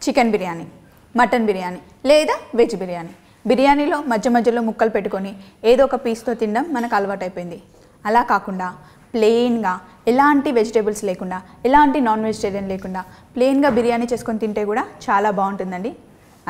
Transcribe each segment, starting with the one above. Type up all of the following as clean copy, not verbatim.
Chicken biryani, mutton biryani లేదా veg biryani. బిర్యానీలో మధ్య మధ్యలో ముక్కలు పెట్టుకొని ఏదో ఒక పీస్తో తినడం మనకు అలవాటైపోయింది. అలా కాకుండా ప్లెయిన్గా ఎలాంటి వెజిటేబుల్స్ లేకుండా, ఎలాంటి నాన్ వెజిటేరియన్ లేకుండా ప్లెయిన్గా బిర్యానీ చేసుకొని తింటే కూడా చాలా బాగుంటుందండి.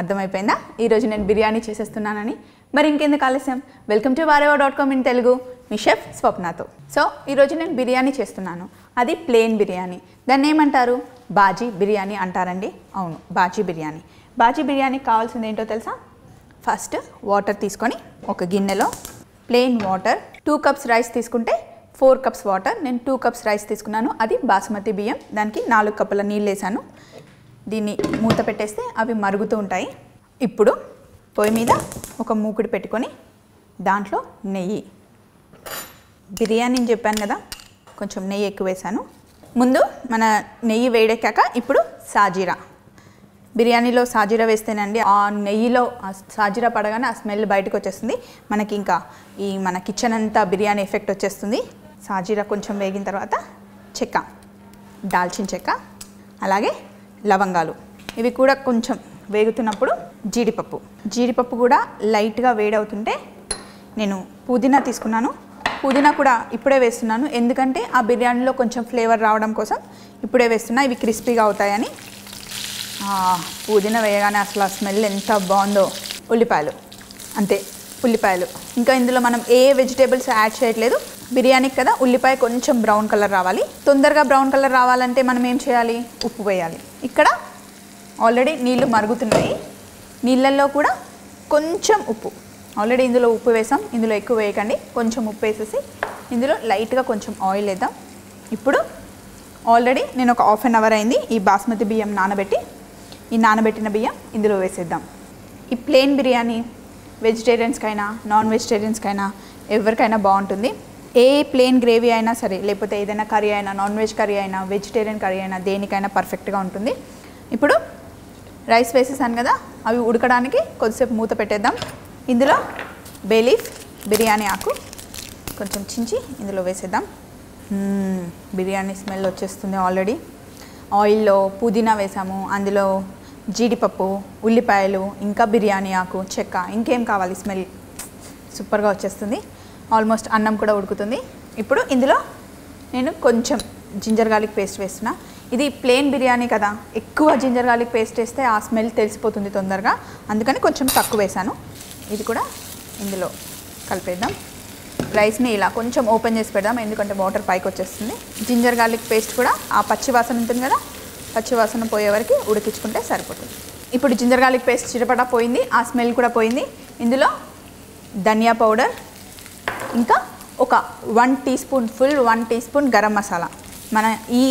అర్థమైపోయిందా ఈరోజు నేను బిర్యానీ చేసేస్తున్నానని? మరి ఇంకెందుకు ఆలస్యం, welcome to varevo.com in Telugu, మీ షెఫ్ స్వప్నతో. సో ఈరోజు నేను బిర్యానీ చేస్తున్నాను. అది ప్లెయిన్ బిర్యానీ. దాన్ని ఏమంటారు? బాజీ బిర్యానీ అంటారండి. అవును, బాజీ బిర్యానీ. బాజీ బిర్యానీకి కావాల్సింది ఏంటో తెలుసా? ఫస్ట్ వాటర్ తీసుకొని ఒక గిన్నెలో ప్లెయిన్ వాటర్, 2 కప్స్ రైస్ తీసుకుంటే 4 కప్స్ వాటర్. నేను 2 కప్స్ రైస్ తీసుకున్నాను. అది బాస్మతి బియ్యం. దానికి 4 కప్పుల నీళ్ళు వేసాను. దీన్ని మూత పెట్టేస్తే అవి మరుగుతూ ఉంటాయి. ఇప్పుడు పొయ్యి మీద ఒక మూకుడు పెట్టుకొని దాంట్లో నెయ్యి, బిర్యానీ అని చెప్పాను కదా, కొంచెం నెయ్యి ఎక్కువ వేసాను. ముందు మన నెయ్యి వేడెక్కాక ఇప్పుడు సాజీరా. బిర్యానీలో సాజీరా వేస్తేనండి ఆ నెయ్యిలో ఆ సాజీరా పడగానే ఆ స్మెల్ బయటకు వచ్చేస్తుంది. మనకి ఇంకా ఈ మన కిచెన్ అంతా బిర్యానీ ఎఫెక్ట్ వచ్చేస్తుంది. సాజీరా కొంచెం వేగిన తర్వాత చెక్క, దాల్చిన చెక్క, అలాగే లవంగాలు, ఇవి కూడా కొంచెం వేగుతున్నప్పుడు జీడిపప్పు కూడా లైట్గా వేడవుతుంటే నేను పుదీనా తీసుకున్నాను. పుదీనా కూడా ఇప్పుడే వేస్తున్నాను, ఎందుకంటే ఆ బిర్యానీలో కొంచెం ఫ్లేవర్ రావడం కోసం ఇప్పుడే వేస్తున్నా. ఇవి క్రిస్పీగా అవుతాయని. పుదీనా వేయగానే అసలు ఆ స్మెల్ ఎంత బాగుందో. ఉల్లిపాయలు అంతే, ఉల్లిపాయలు. ఇంకా ఇందులో మనం ఏ వెజిటేబుల్స్ యాడ్ చేయట్లేదు, బిర్యానీకి కదా. ఉల్లిపాయ కొంచెం బ్రౌన్ కలర్ రావాలి. తొందరగా బ్రౌన్ కలర్ రావాలంటే మనం ఏం చేయాలి? ఉప్పు వేయాలి. ఇక్కడ ఆల్రెడీ నీళ్ళు మరుగుతున్నాయి. నీళ్ళల్లో కూడా కొంచెం ఉప్పు, ఆల్రెడీ ఇందులో ఉప్పు వేసాం, ఇందులో ఎక్కువ వేయకండి. కొంచెం ఉప్పు వేసేసి ఇందులో లైట్గా కొంచెం ఆయిల్ వేద్దాం. ఇప్పుడు ఆల్రెడీ నేను ఒక హాఫ్ అన్ అవర్ అయింది ఈ బాస్మతి బియ్యం నానబెట్టి. ఈ నానబెట్టిన బియ్యం ఇందులో వేసేద్దాం. ఈ ప్లెయిన్ బిర్యానీ వెజిటేరియన్స్కైనా నాన్ వెజిటేరియన్స్కైనా ఎవరికైనా బాగుంటుంది. ఏ ప్లెయిన్ గ్రేవీ అయినా సరే, లేకపోతే ఏదైనా కర్రీ అయినా, నాన్ వెజ్ కర్రీ అయినా, వెజిటేరియన్ కర్రీ అయినా, దేనికైనా పర్ఫెక్ట్గా ఉంటుంది. ఇప్పుడు రైస్ వేసేసాను కదా, అవి ఉడకడానికి కొద్దిసేపు మూత పెట్టేద్దాం. ఇందులో బే లీఫ్, బిర్యానీ ఆకు కొంచెం చించి ఇందులో వేసేద్దాం. బిర్యానీ స్మెల్ వచ్చేస్తుంది ఆల్రెడీ. ఆయిల్లో పుదీనా వేసాము, అందులో జీడిపప్పు, ఉల్లిపాయలు, ఇంకా బిర్యానీ ఆకు, చెక్క, ఇంకేం కావాలి? స్మెల్ సూపర్గా వచ్చేస్తుంది. ఆల్మోస్ట్ అన్నం కూడా ఉడుకుతుంది. ఇప్పుడు ఇందులో నేను కొంచెం జింజర్ గార్లిక్ పేస్ట్ వేస్తున్నా. ఇది ప్లెయిన్ బిర్యానీ కదా, ఎక్కువ జింజర్ గార్లిక్ పేస్ట్ వేస్తే ఆ స్మెల్ తెలిసిపోతుంది తొందరగా, అందుకని కొంచెం తక్కువ వేసాను. ఇది కూడా ఇందులో కలిపేద్దాం. రైస్ని ఇలా కొంచెం ఓపెన్ చేసి పెడదాం, ఎందుకంటే వాటర్ పైకి వచ్చేస్తుంది. జింజర్ గార్లిక్ పేస్ట్ కూడా ఆ పచ్చి వాసన ఉంటుంది కదా, పచ్చి వాసన పోయే వరకు ఉడికించుకుంటే సరిపోతుంది. ఇప్పుడు జింజర్ గార్లిక్ పేస్ట్ చిటపట పోయింది, ఆ స్మెల్ కూడా పోయింది. ఇందులో ధనియా పౌడర్, ఇంకా ఒక 1 teaspoon, full 1 teaspoon garam masala. మన ఈ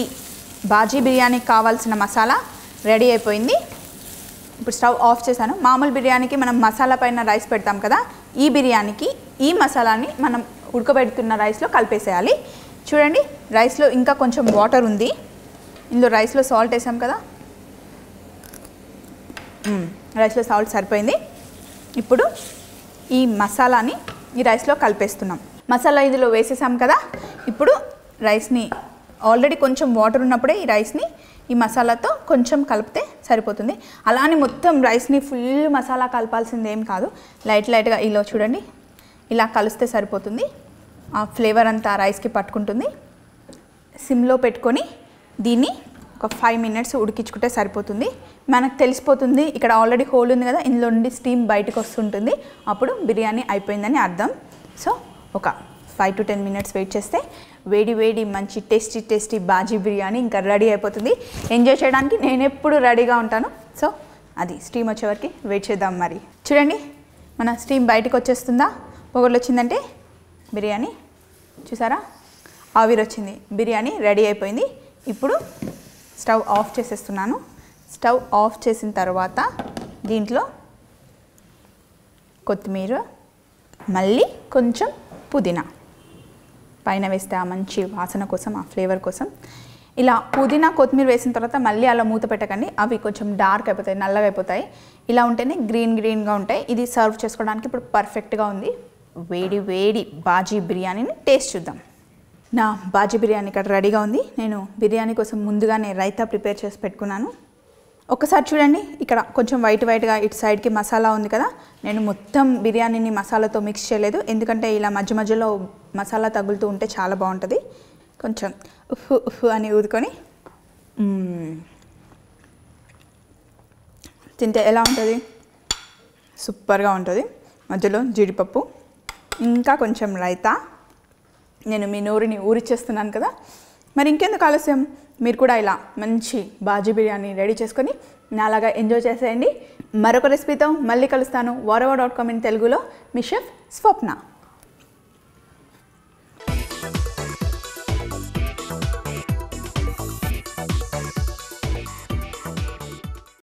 బాజీ బిర్యానీకి కావాల్సిన మసాలా రెడీ అయిపోయింది. ఇప్పుడు స్టవ్ ఆఫ్ చేశాను. మామూలు బిర్యానీకి మనం మసాలా పైన రైస్ పెడతాం కదా, ఈ బిర్యానీకి ఈ మసాలాని మనం ఉడకబెడుతున్న రైస్లో కలిపేసేయాలి. చూడండి, రైస్లో ఇంకా కొంచెం వాటర్ ఉంది. ఇందులో రైస్లో సాల్ట్ వేసాం కదా, రైస్లో సాల్ట్ సరిపోయింది. ఇప్పుడు ఈ మసాలాని ఈ రైస్లో కలిపేస్తున్నాం. మసాలా ఇందులో వేసేసాం కదా, ఇప్పుడు రైస్ని ఆల్రెడీ కొంచెం వాటర్ ఉన్నప్పుడే ఈ రైస్ని ఈ మసాలాతో కొంచెం కలిపితే సరిపోతుంది. అలానే మొత్తం రైస్ని ఫుల్ మసాలా కలపాల్సింది ఏం కాదు, లైట్గా ఇలా చూడండి, ఇలా కలిస్తే సరిపోతుంది. ఆ ఫ్లేవర్ అంతా రైస్కి పట్టుకుంటుంది. సిమ్లో పెట్టుకొని దీన్ని ఒక 5 మినిట్స్ ఉడికించుకుంటే సరిపోతుంది. మనకు తెలిసిపోతుంది ఇక్కడ ఆల్రెడీ హోల్ ఉంది కదా, ఇందులో నుండి స్టీమ్ బయటకు వస్తుంటుంది. అప్పుడు బిర్యానీ అయిపోయిందని అర్థం. సో ఒక 5 to 10 మినిట్స్ వెయిట్ చేస్తే వేడి మంచి టేస్టీ బాజీ బిర్యానీ ఇంకా రెడీ అయిపోతుంది. ఎంజాయ్ చేయడానికి నేను ఎప్పుడు రెడీగా ఉంటాను. సో అది స్టీమ్ వచ్చే వరకు వెయిట్ చేద్దాం. మరి చూడండి, మన స్టీమ్ బయటకు వచ్చేస్తుందా? పొగలు వచ్చిందంటే బిర్యానీ చూసారా, ఆవిరి వచ్చింది. బిర్యానీ రెడీ అయిపోయింది. ఇప్పుడు స్టవ్ ఆఫ్ చేసేస్తున్నాను. స్టవ్ ఆఫ్ చేసిన తర్వాత దీంట్లో కొత్తిమీర, మళ్ళీ కొంచెం పుదీనా పైన వేస్తే ఆ మంచి వాసన కోసం, ఆ ఫ్లేవర్ కోసం. ఇలా పుదీనా కొత్తిమీర వేసిన తర్వాత మళ్ళీ అలా మూత పెట్టకండి, అవి కొంచెం డార్క్ అయిపోతాయి, నల్లగా అయిపోతాయి. ఇలా ఉంటేనే గ్రీన్గా ఉంటాయి. ఇది సర్వ్ చేసుకోవడానికి ఇప్పుడు పర్ఫెక్ట్గా ఉంది. వేడి బాజీ బిర్యానీని టేస్ట్ చూద్దాం. నా బాజీ బిర్యానీ ఇక్కడ రెడీగా ఉంది. నేను బిర్యానీ కోసం ముందుగానే రైతా ప్రిపేర్ చేసి పెట్టుకున్నాను. ఒకసారి చూడండి, ఇక్కడ కొంచెం వైట్గా ఇటు సైడ్కి మసాలా ఉంది కదా, నేను మొత్తం బిర్యానీని మసాలాతో మిక్స్ చేయలేదు, ఎందుకంటే ఇలా మధ్య మధ్యలో మసాలా తగులుతూ ఉంటే చాలా బాగుంటుంది. కొంచెం ఉఫ్ ఉఫ్ అని ఊదుకొని తింటే ఎలా ఉంటుంది, సూపర్గా ఉంటుంది. మధ్యలో జీడిపప్పు, ఇంకా కొంచెం రైతా. నేను మీ నోరుని ఊరిచ్చేస్తున్నాను కదా, మరి ఇంకెందుకు ఆలస్యం, మీరు కూడా ఇలా మంచి బాజీ బిర్యానీ రెడీ చేసుకొని నాలాగా ఎంజాయ్ చేసేయండి. మరొక రెసిపీతో మళ్ళీ కలుస్తాను. వారవా.com ఇన్ తెలుగులో మీ షెఫ్ స్వప్న.